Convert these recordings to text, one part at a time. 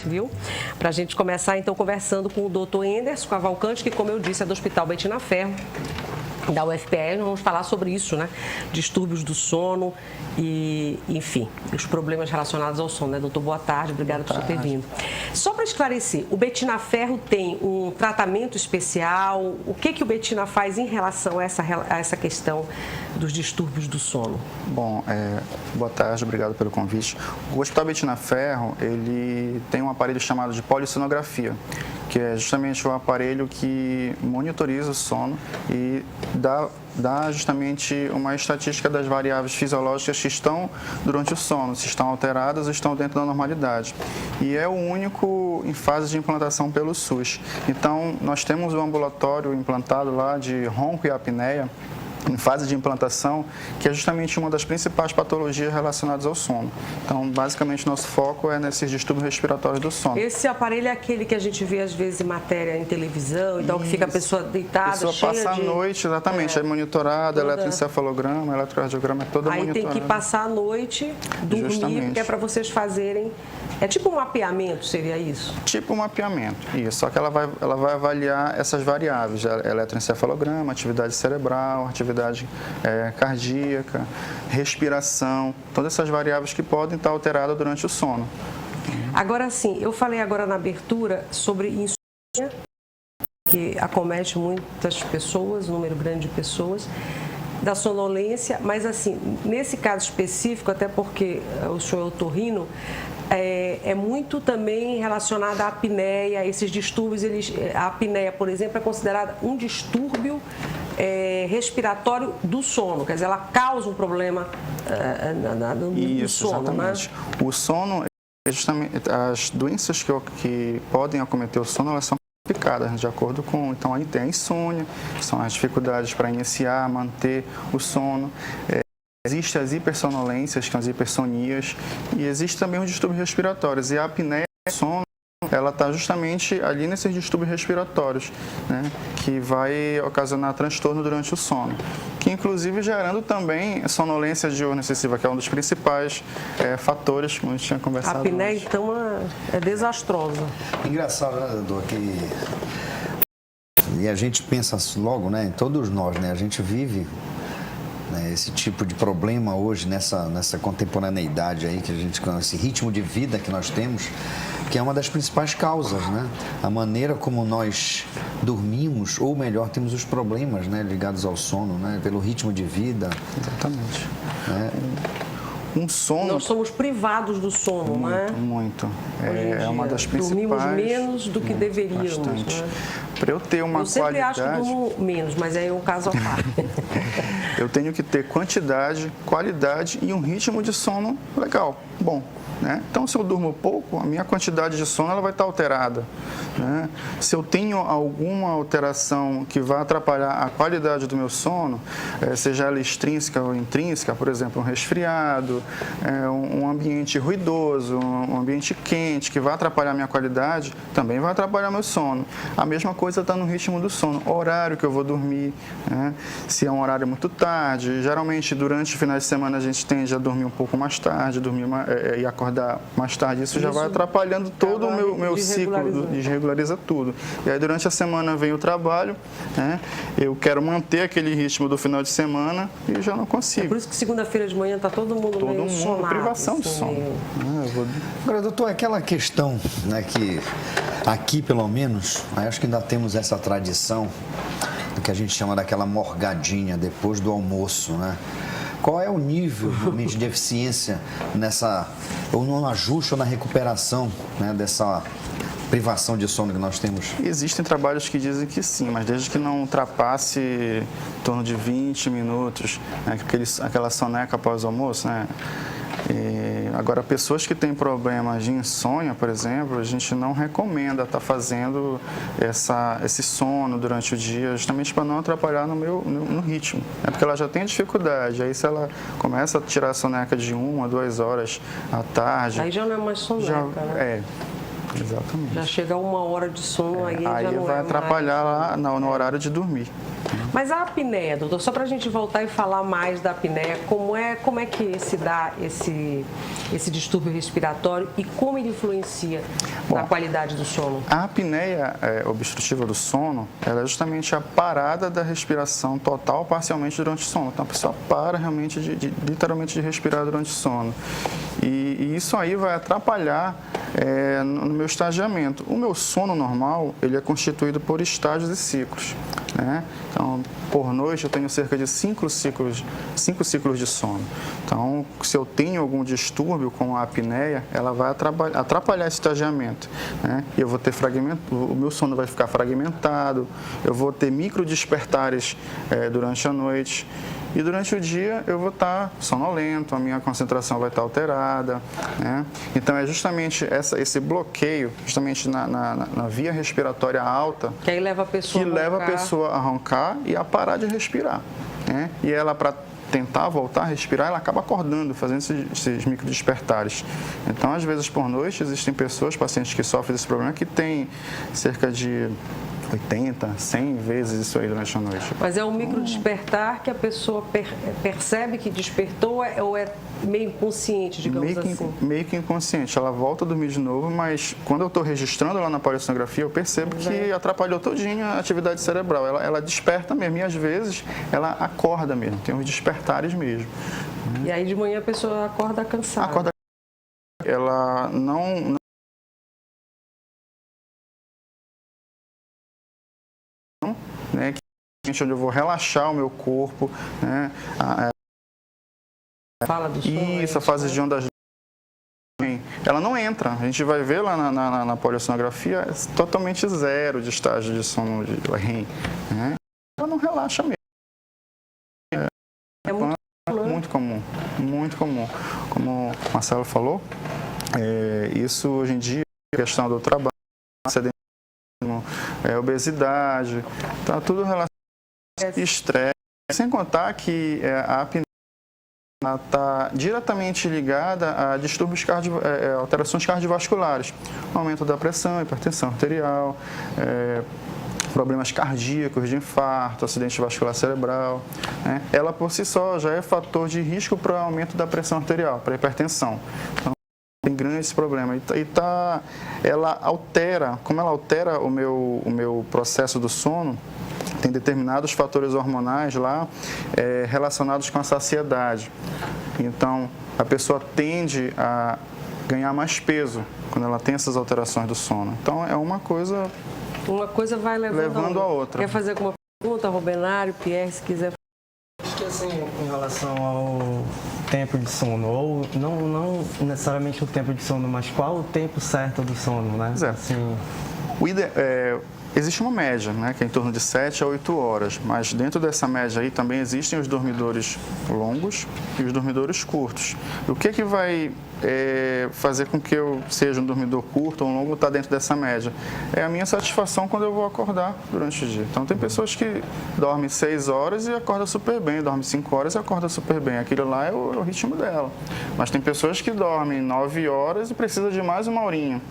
Viu? Para a gente começar, então, conversando com o doutor Enderson Cavalcante, que, como eu disse, é do Hospital Bettina Ferro, da UFPE. Nós vamos falar sobre isso, né? Distúrbios do sono e, enfim, os problemas relacionados ao sono, né, doutor? Boa tarde, obrigada por ter vindo. Só para esclarecer, o Bettina Ferro tem um tratamento especial? O que o Bettina faz em relação a essa questão dos distúrbios do sono? Bom, boa tarde, obrigado pelo convite. O Hospital Bettina Ferro, ele tem um aparelho chamado de polissonografia, que é justamente o aparelho que monitoriza o sono e dá justamente uma estatística das variáveis fisiológicas que estão durante o sono, se estão alteradas ou estão dentro da normalidade. E é o único em fase de implantação pelo SUS. Então, nós temos um ambulatório implantado lá de ronco e apneia, em fase de implantação, que é justamente uma das principais patologias relacionadas ao sono. Então, basicamente, nosso foco é nesses distúrbios respiratórios do sono. Esse aparelho é aquele que a gente vê, às vezes, em matéria em televisão, então que fica a pessoa deitada, cheia de... A pessoa passa a noite, exatamente, é monitorada, eletroencefalograma, eletrocardiograma, é toda monitorada. Aí tem que passar a noite, dormir, justamente. Porque é para vocês fazerem... É tipo um mapeamento, seria isso? Tipo um mapeamento, isso. Só que ela vai avaliar essas variáveis, eletroencefalograma, atividade cerebral, atividade cardíaca, respiração, todas essas variáveis que podem estar alteradas durante o sono. Agora sim, eu falei agora na abertura sobre insônia, que acomete muitas pessoas, um número grande de pessoas, da sonolência, mas assim, nesse caso específico, até porque o senhor é otorrino, é muito também relacionada à apneia, esses distúrbios, a apneia, por exemplo, é considerada um distúrbio respiratório do sono, quer dizer, ela causa um problema no sono, exatamente. Né? O sono, justamente, as doenças que podem acometer o sono, elas são complicadas, de acordo com, então, aí tem a insônia, que são as dificuldades para iniciar, manter o sono. Existem as hipersonolências, que são as hipersonias, e existe também os distúrbios respiratórios. E a apneia do sono, ela está justamente ali nesses distúrbios respiratórios, né, que vai ocasionar transtorno durante o sono, que inclusive gerando também sonolência diurna excessiva, que é um dos principais fatores, como a gente tinha conversado. A apneia, então, é desastrosa. Engraçado, né, doutor, que... E a gente pensa logo, né, em todos nós, né, a gente vive... esse tipo de problema hoje, nessa contemporaneidade aí, que a gente, com esse ritmo de vida que nós temos, que é uma das principais causas, né? A maneira como nós dormimos, ou melhor, temos os problemas, né, ligados ao sono, né, pelo ritmo de vida. Exatamente. Um sono... Nós somos privados do sono, muito, né? Muito. É uma das principais... Dormimos menos do que deveríamos. Bastante. Né? Para eu ter uma qualidade... Eu sempre acho que durmo menos, mas é um caso à parte. Eu tenho que ter quantidade, qualidade e um ritmo de sono legal, bom. Né? Então, se eu durmo pouco, a minha quantidade de sono ela vai estar alterada. Né? Se eu tenho alguma alteração que vai atrapalhar a qualidade do meu sono, seja ela extrínseca ou intrínseca, por exemplo, um resfriado, um ambiente ruidoso, um ambiente quente, que vai atrapalhar a minha qualidade, também vai atrapalhar meu sono. A mesma coisa está no ritmo do sono, horário que eu vou dormir, né? Se é um horário muito tarde, geralmente durante os finais de semana a gente tende a dormir um pouco mais tarde, e acordar mais tarde, isso já vai atrapalhando todo o meu ciclo, desregulariza tudo. E aí durante a semana vem o trabalho, né? Eu quero manter aquele ritmo do final de semana e já não consigo. É por isso que segunda-feira de manhã está todo mundo meio sonado, privação de sono. Agora, doutor, aquela questão, né, que aqui pelo menos, acho que ainda temos essa tradição do que a gente chama daquela morgadinha depois do almoço, né? Qual é o nível realmente de eficiência ou no ajuste ou na recuperação, né, dessa privação de sono que nós temos? Existem trabalhos que dizem que sim, mas desde que não ultrapasse em torno de 20 minutos, né, aquela soneca após o almoço, né? Agora, pessoas que têm problemas de insônia, por exemplo, a gente não recomenda estar fazendo esse sono durante o dia, justamente para não atrapalhar no ritmo. É porque ela já tem dificuldade, aí se ela começa a tirar a soneca de 1 a 2 horas à tarde... Aí já não é mais soneca, né? Exatamente. Já chega a 1 hora de sono, aí já não vai atrapalhar lá no horário de dormir. Mas a apneia, doutor, só para a gente voltar e falar mais da apneia, como é que se dá esse distúrbio respiratório e como ele influencia na qualidade do sono? A apneia obstrutiva do sono, ela é justamente a parada da respiração total parcialmente durante o sono. Então a pessoa para realmente, literalmente, de respirar durante o sono. E isso aí vai atrapalhar no meu estagiamento. O meu sono normal, ele é constituído por estágios e ciclos, né? Então, por noite, eu tenho cerca de 5 ciclos de sono. Então, se eu tenho algum distúrbio com a apneia, ela vai atrapalhar esse estagiamento, né? E eu vou ter o meu sono vai ficar fragmentado, eu vou ter micro despertares durante a noite. E durante o dia eu vou estar sonolento, a minha concentração vai estar alterada, né? Então é justamente esse bloqueio, justamente na via respiratória alta, que aí leva a pessoa a roncar e a parar de respirar, né? E ela, para tentar voltar a respirar, ela acaba acordando, fazendo esses micro despertares. Então, às vezes por noite, existem pacientes que sofrem desse problema, que têm cerca de 80, 100 vezes isso aí durante a noite. Mas é um micro despertar que a pessoa percebe que despertou ou é meio inconsciente, digamos assim? Meio que inconsciente. Ela volta a dormir de novo, mas quando eu estou registrando lá na polissonografia, eu percebo que atrapalhou todinho a atividade cerebral. Ela desperta mesmo e às vezes ela acorda mesmo, tem uns despertares mesmo. E aí de manhã a pessoa acorda cansada. Ela não né, que onde eu vou relaxar o meu corpo, né? Fala do sono. Isso, a fase de ondas. Ela não entra. A gente vai ver lá na polissonografia, é totalmente zero de estágio de sono de REM, né? Ela não relaxa mesmo. É muito comum, muito comum. Como o Marcelo falou, isso hoje em dia, a questão do trabalho, obesidade, tá tudo relacionado a estresse. Sem contar que a apneia está diretamente ligada a distúrbios alterações cardiovasculares, aumento da pressão, hipertensão arterial, problemas cardíacos, de infarto, acidente vascular cerebral, né? Ela por si só já é fator de risco para o aumento da pressão arterial, para a hipertensão. Então, tem grande problema. Ela altera, como ela altera o meu processo do sono, tem determinados fatores hormonais lá relacionados com a saciedade. Então, a pessoa tende a ganhar mais peso quando ela tem essas alterações do sono. Então, é uma coisa... Uma coisa vai levando a outra. Quer fazer alguma pergunta, Robenário, Pierre, se quiser? Assim, em relação ao tempo de sono, ou não necessariamente o tempo de sono, mas qual o tempo certo do sono, né? Assim... Existe uma média, né, que é em torno de 7 a 8 horas, mas dentro dessa média aí também existem os dormidores longos e os dormidores curtos. O que vai fazer com que eu seja um dormidor curto ou longo está dentro dessa média? É a minha satisfação quando eu vou acordar durante o dia. Então, tem pessoas que dormem 6 horas e acordam super bem, dormem 5 horas e acordam super bem. Aquilo lá é o ritmo dela. Mas tem pessoas que dormem 9 horas e precisam de mais uma horinha.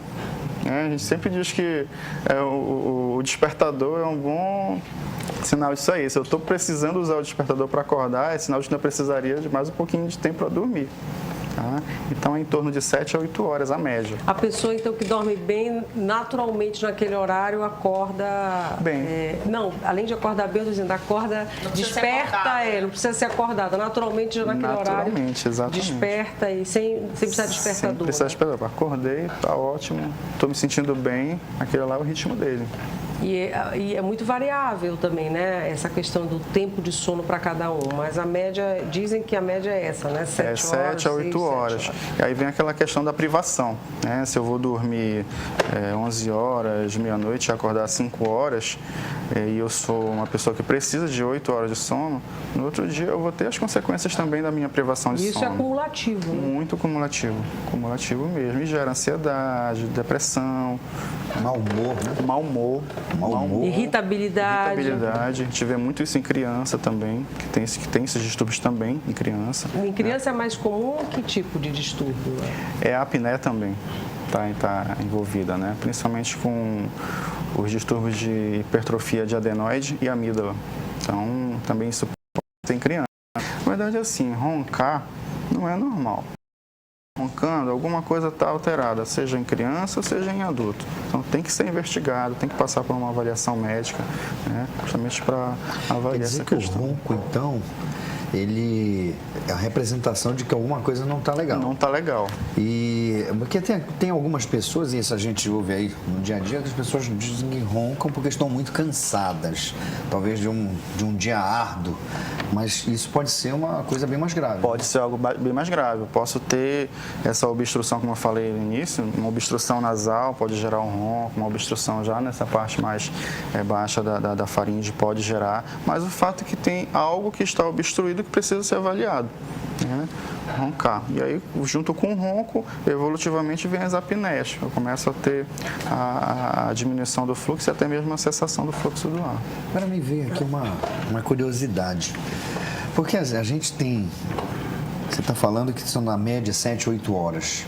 A gente sempre diz que o despertador é um bom sinal disso aí. Se eu estou precisando usar o despertador para acordar, é sinal de que eu precisaria de mais um pouquinho de tempo para dormir. Tá? Então, é em torno de 7 a 8 horas a média. A pessoa, então, que dorme bem, naturalmente naquele horário, acorda... Bem. Não, além de acordar bem, eu estou dizendo, acorda, desperta, não precisa ser acordada. Naturalmente, já naquele horário, exatamente. Desperta e sem precisar de despertador. Sem precisar de despertador. Acordei, está ótimo, estou me sentindo bem, aquele lá é o ritmo dele. E é muito variável também, né? Essa questão do tempo de sono para cada um. Mas a média, dizem que a média é essa, né? 7 a 8 horas. E aí vem aquela questão da privação, né? Se eu vou dormir 11 horas, meia-noite e acordar 5 horas, e eu sou uma pessoa que precisa de 8 horas de sono, no outro dia eu vou ter as consequências também da minha privação de sono. Isso é acumulativo, né? Muito acumulativo. Acumulativo mesmo. E gera ansiedade, depressão. Mau humor, né? Mau humor. Irritabilidade. A gente vê muito isso em criança também, que tem esses distúrbios também em criança. Em criança é mais comum que tipo de distúrbio? A apneia também está envolvida, né? Principalmente com os distúrbios de hipertrofia de adenoide e amígdala. Então, também isso pode ter em criança. Na verdade, assim, roncar não é normal. Roncando, alguma coisa está alterada, seja em criança, seja em adulto. Então, tem que ser investigado, tem que passar por uma avaliação médica, né, justamente para avaliar essa questão. O ronco, então, ele é a representação de que alguma coisa não está legal. Não está legal. E porque tem algumas pessoas, e isso a gente ouve aí no dia a dia, que as pessoas dizem que roncam porque estão muito cansadas, talvez de um dia árduo, mas isso pode ser uma coisa bem mais grave. Pode ser algo bem mais grave. Eu posso ter essa obstrução, como eu falei no início, uma obstrução nasal pode gerar um ronco, uma obstrução já nessa parte mais baixa da faringe pode gerar, mas o fato é que tem algo que está obstruído que precisa ser avaliado, né? Roncar. E aí, junto com o ronco, evolutivamente vem as apneias. Eu começo a ter a diminuição do fluxo e até mesmo a cessação do fluxo do ar. Agora me veio aqui uma curiosidade. Porque a gente tem... Você está falando que são na média 7, 8 horas.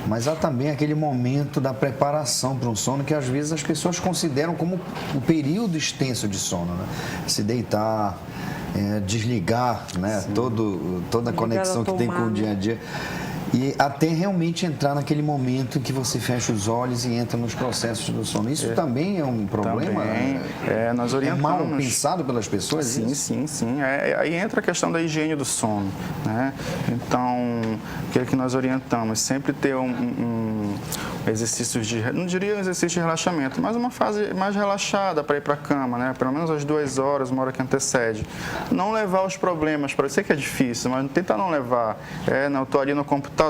Mas há também aquele momento da preparação para um sono que às vezes as pessoas consideram como um período extenso de sono, né? Se deitar, desligar, né? Toda a conexão que tem com o dia a dia. E até realmente entrar naquele momento em que você fecha os olhos e entra nos processos do sono. Isso também é um problema? Também, nós orientamos. É mal pensado pelas pessoas? Sim, isso? sim. Aí entra a questão da higiene do sono, né? Então, o que nós orientamos? Sempre ter um exercício não diria um exercício de relaxamento, mas uma fase mais relaxada para ir para a cama, né? Pelo menos às 2 horas, uma hora que antecede. Não levar os problemas para... Eu sei que é difícil, mas tentar não levar. Não, estou ali no computador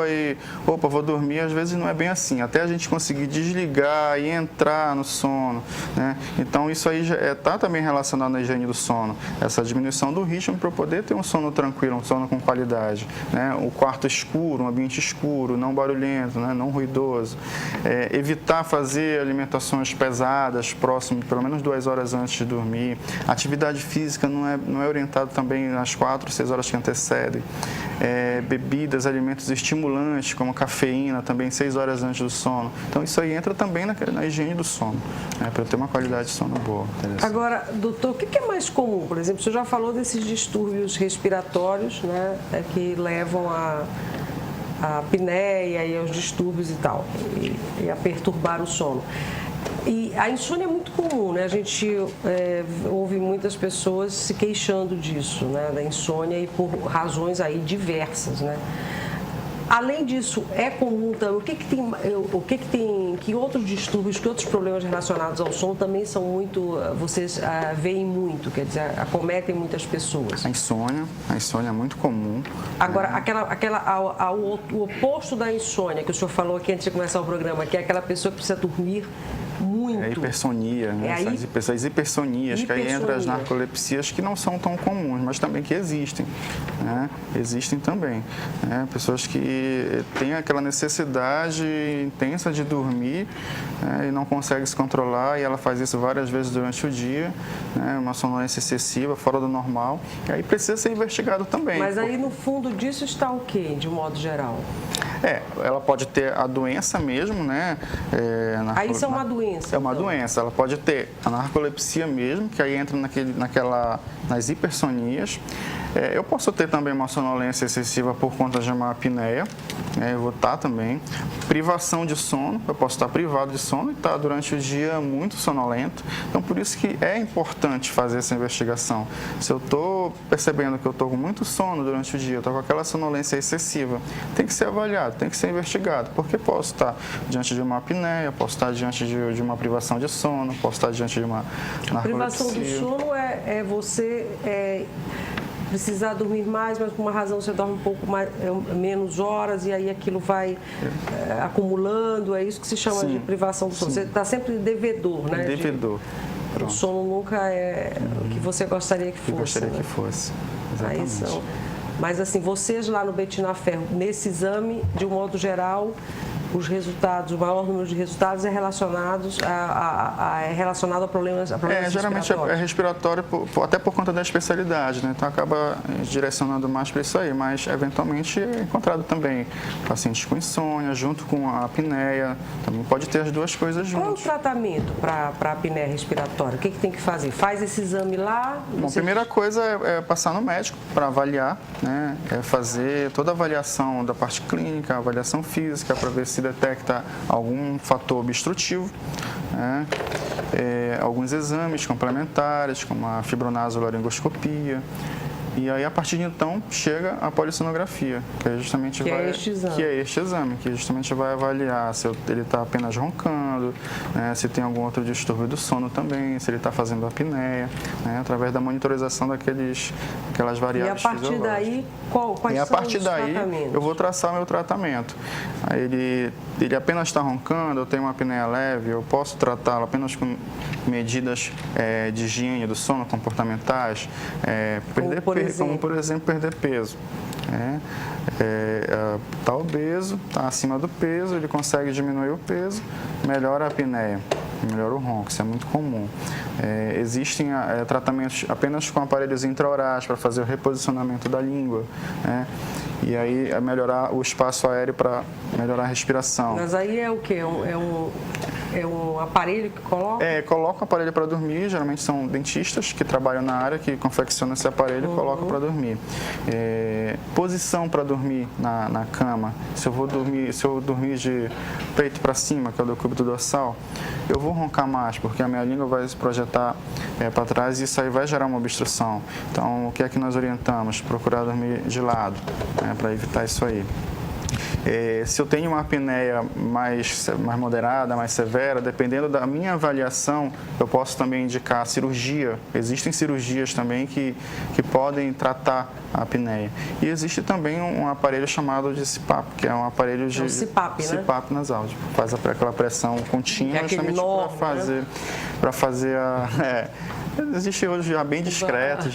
e, vou dormir, às vezes não é bem assim, até a gente conseguir desligar e entrar no sono, né? Então isso aí está também relacionado à higiene do sono, essa diminuição do ritmo para poder ter um sono tranquilo, um sono com qualidade, né? O quarto escuro, um ambiente escuro, não barulhento, né? Não ruidoso, evitar fazer alimentações pesadas próximo, pelo menos 2 horas antes de dormir, atividade física não é orientado também nas 4, 6 horas que antecedem, bebidas, alimentos estimulantes, como cafeína, também 6 horas antes do sono. Então, isso aí entra também na higiene do sono, né, para eu ter uma qualidade de sono boa. Agora, doutor, o que é mais comum? Por exemplo, o senhor já falou desses distúrbios respiratórios, né, que levam a apneia e aos distúrbios e tal, e a perturbar o sono. E a insônia é muito comum, né? A gente ouve muitas pessoas se queixando disso, né? Da insônia e por razões aí diversas, né? Além disso, é comum também, que outros distúrbios, que outros problemas relacionados ao sono também são muito, vocês veem muito, quer dizer, acometem muitas pessoas? A insônia é muito comum. Agora, o oposto da insônia, que o senhor falou aqui antes de começar o programa, que é aquela pessoa que precisa dormir muito. É a hipersonia, né? Essas hipersonias, que aí entra as narcolepsias que não são tão comuns, mas também que existem, né? Existem também, né? Pessoas que têm aquela necessidade intensa de dormir, né? E não conseguem se controlar, e ela faz isso várias vezes durante o dia, né? Uma sonolência excessiva, fora do normal, e aí precisa ser investigado também. Mas aí no fundo disso está o quê, de modo geral? Ela pode ter a doença mesmo, né? Aí isso é uma doença? É uma doença. Ela pode ter a narcolepsia mesmo, que aí entra nas hipersonias. Eu posso ter também uma sonolência excessiva por conta de uma apneia, eu vou estar também. Privação de sono, eu posso estar privado de sono e estar durante o dia muito sonolento. Então, por isso que é importante fazer essa investigação. Se eu estou percebendo que eu estou com muito sono durante o dia, eu estou com aquela sonolência excessiva, tem que ser avaliado, tem que ser investigado, porque posso estar diante de uma apneia, posso estar diante de uma privação de sono, posso estar diante de uma narcolepsia. Privação do sono é você precisar dormir mais, mas por uma razão você dorme um pouco menos horas e aí aquilo vai acumulando, é isso que se chama sim, de privação do sono. sim. Você está sempre devedor, né? Devedor. O sono nunca é o que você gostaria que fosse. Gostaria né? que fosse, exatamente. Mas assim, vocês lá no Betina Ferro, nesse exame, de um modo geral, os resultados, o maior número de resultados é relacionado a problemas geralmente é respiratório, até por conta da especialidade, né? Então acaba direcionando mais para isso aí, mas eventualmente é encontrado também pacientes com insônia, junto com a apneia, também pode ter as duas coisas juntas. Qual é o tratamento para a apneia respiratória? O que tem que fazer? Faz esse exame lá? Bom, a primeira coisa é passar no médico para avaliar, né? É fazer toda a avaliação da parte clínica, a avaliação física, para ver se detecta algum fator obstrutivo, né? Alguns exames complementares, como a fibronasolaringoscopia. E aí, a partir de então, chega a polissonografia, que é justamente é este exame, que justamente vai avaliar se ele está apenas roncando, né, se tem algum outro distúrbio do sono também, se ele está fazendo apneia, né, através da monitorização aquelas variáveis fisiológicas. E a partir daí, quais são os tratamentos? Eu vou traçar o meu tratamento. Aí ele apenas está roncando, eu tenho uma apneia leve, eu posso tratá-lo apenas com medidas de higiene do sono comportamentais, como, por exemplo, perder peso. Está obeso, está acima do peso, ele consegue diminuir o peso, melhora a apneia, melhora o ronco, isso é muito comum. Existem tratamentos apenas com aparelhos intraorais para fazer o reposicionamento da língua, né? E aí melhorar o espaço aéreo para melhorar a respiração. Mas aí é o quê? É um aparelho que coloca? Coloca o aparelho para dormir, geralmente são dentistas que trabalham na área, que confeccionam esse aparelho e colocam para dormir. Posição para dormir na cama. Se eu dormir de peito para cima, que é o decúbito dorsal, eu vou roncar mais, porque a minha língua vai se projetar para trás e isso aí vai gerar uma obstrução. Então, o que é que nós orientamos? Procurar dormir de lado, né, para evitar isso aí. Se eu tenho uma apneia mais moderada, mais severa, dependendo da minha avaliação, eu posso também indicar cirurgia. Existem cirurgias também que podem tratar a apneia. E existe também um aparelho chamado de CPAP, que é um aparelho de CPAP nasal, faz aquela pressão contínua, justamente para fazer a... Existe hoje já bem discreto,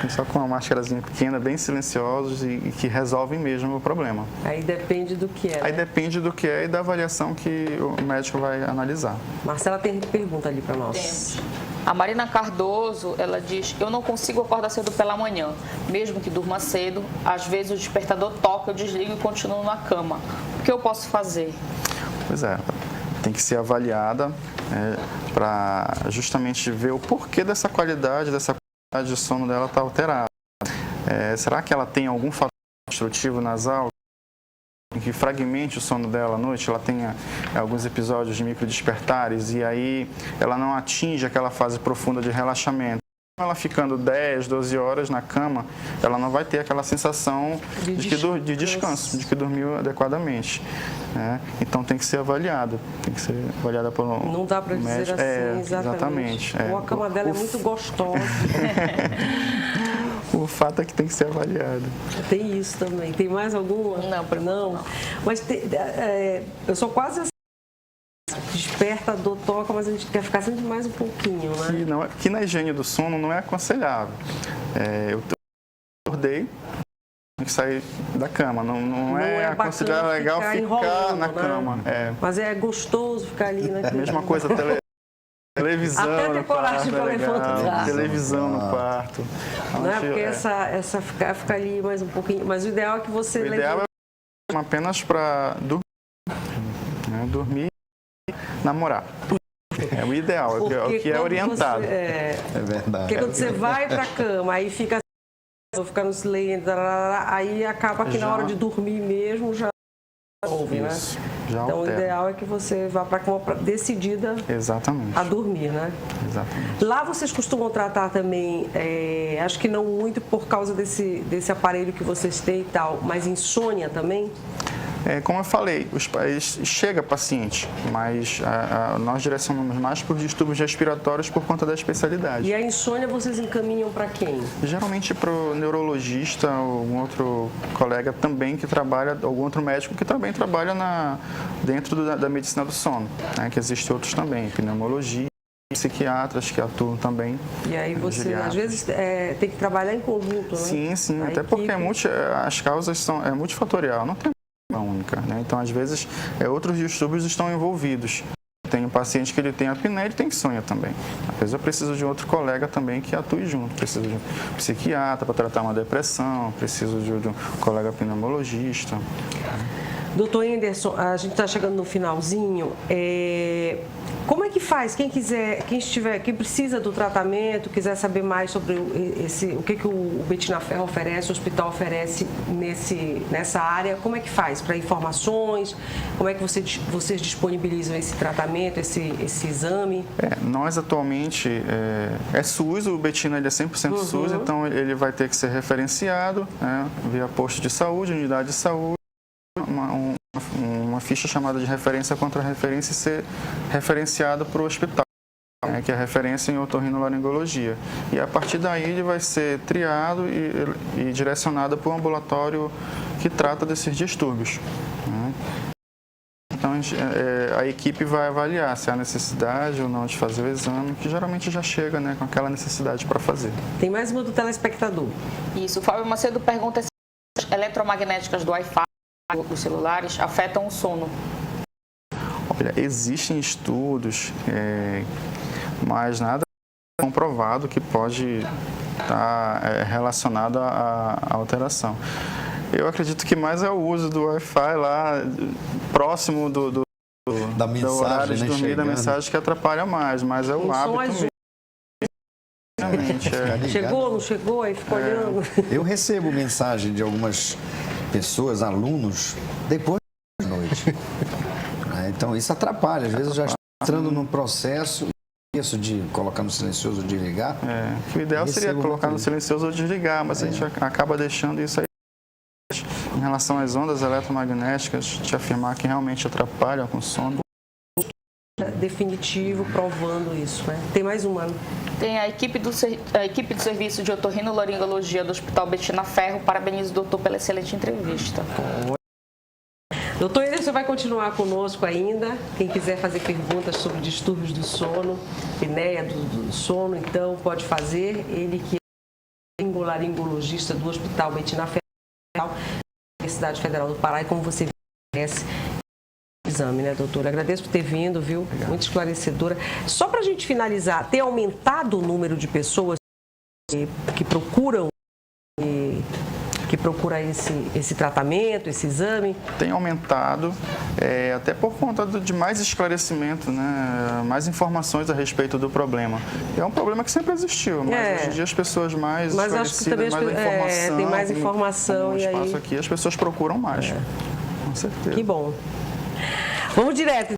só com uma máscarazinha pequena, bem silenciosos e que resolvem mesmo o problema. Aí depende do que é. Aí depende do que é e da avaliação que o médico vai analisar. Marcela tem pergunta ali para nós. Temos. A Marina Cardoso, ela diz: eu não consigo acordar cedo pela manhã, mesmo que durma cedo. Às vezes o despertador toca, eu desligo e continuo na cama. O que eu posso fazer? Pois é, tem que ser avaliada para justamente ver o porquê dessa qualidade de sono dela está alterada. Será que ela tem algum fator obstrutivo nasal que fragmente o sono dela à noite? Ela tem alguns episódios de microdespertares e aí ela não atinge aquela fase profunda de relaxamento. Ela ficando 10, 12 horas na cama, ela não vai ter aquela sensação de descanso, de que dormiu adequadamente. Então tem que ser avaliada. Por um Não dá para dizer assim, exatamente. A cama dela é muito gostosa. O fato é que tem que ser avaliado. Tem isso também. Tem mais alguma? Não. Mas eu sou quase assim. Desperta, a dor toca, mas a gente quer ficar sempre mais um pouquinho, né? Que na higiene do sono não é aconselhável. Eu acordei, tem que sair da cama. Não é aconselhável, legal ficar na cama. Mas é gostoso ficar ali naquele... É a mesma coisa, televisão até ter coragem para levantar. Televisão no quarto. Não é porque essa ficar ali mais um pouquinho. Mas o ideal é que você... O ideal é apenas para dormir. Dormir e namorar. É o ideal, é o que é orientado. É verdade. Porque quando você vai para a cama, aí fica no silêncio, aí acaba que na hora de dormir mesmo já ouve, né? Então o ideal é que você vá para a cama decidida a dormir, né? Exatamente. Lá vocês costumam tratar também, acho que não muito por causa desse aparelho que vocês têm e tal, mas insônia também? Como eu falei, chega paciente, mas nós direcionamos mais para os distúrbios respiratórios por conta da especialidade. E a insônia vocês encaminham para quem? Geralmente para o neurologista ou algum outro colega também que trabalha, algum outro médico que também trabalha dentro da medicina do sono, né? Que existem outros também, pneumologia, psiquiatras que atuam também. E aí você, às vezes, tem que trabalhar em conjunto, né? Sim, até porque as causas são multifatorial, não tem única, né? Então, às vezes, outros distúrbios estão envolvidos. Tem um paciente que ele tem apneia e tem insônia também. Às vezes eu preciso de outro colega também que atue junto. Preciso de um psiquiatra para tratar uma depressão, preciso de um colega pneumologista. Doutor Henderson, a gente está chegando no finalzinho. Como é que faz? Quem precisa do tratamento, quiser saber mais sobre o que o Bettina Ferro oferece, o hospital oferece nessa área, como é que faz para informações? Como é que vocês disponibilizam esse tratamento, esse exame? Nós atualmente, SUS, o Bettina ele é 100% SUS, então ele vai ter que ser referenciado, né, via posto de saúde, unidade de saúde, uma ficha chamada de referência contra referência e ser referenciado para o hospital, né, que é referência em otorrinolaringologia. E a partir daí ele vai ser triado e direcionado para o ambulatório que trata desses distúrbios, né. Então a equipe vai avaliar se há necessidade ou não de fazer o exame, que geralmente já chega, né, com aquela necessidade para fazer. Tem mais uma do telespectador. Isso, o Fábio Macedo pergunta se as eletromagnéticas do Wi-Fi dos celulares afetam o sono. Olha, existem estudos, mas nada comprovado que pode estar relacionado à alteração. Eu acredito que mais é o uso do Wi-Fi lá próximo do horário de dormir, da mensagem que atrapalha mais, mas é o hábito mesmo. Chegou, não chegou, aí ficou olhando. Eu recebo mensagem de algumas pessoas, alunos, depois da noite. Então isso atrapalha. Às vezes eu já estou entrando num processo, esqueço de colocar no silencioso ou desligar. O ideal seria colocar no silencioso ou desligar, mas a gente acaba deixando isso aí. Em relação às ondas eletromagnéticas, te afirmar que realmente atrapalham com o sono. Definitivo, provando isso, né? Tem mais uma. Tem a equipe do serviço de otorrinolaringologia do Hospital Bettina Ferro. Parabenizo o doutor pela excelente entrevista. Doutor Henderson vai continuar conosco ainda. Quem quiser fazer perguntas sobre distúrbios do sono, apneia do sono, então pode fazer. Ele que é laringologista do Hospital Bettina Ferro, Universidade Federal do Pará, e como você conhece, exame, né, doutora? Agradeço por ter vindo, viu? Obrigado. Muito esclarecedora. Só para a gente finalizar, tem aumentado o número de pessoas que procuram esse tratamento, esse exame? Tem aumentado, até por conta de mais esclarecimento, né? Mais informações a respeito do problema. É um problema que sempre existiu, mas hoje em dia as pessoas mais esclarecidas, mais informação, tem mais informação como e espaço aí aqui, as pessoas procuram mais. Com certeza. Que bom. Vamos direto.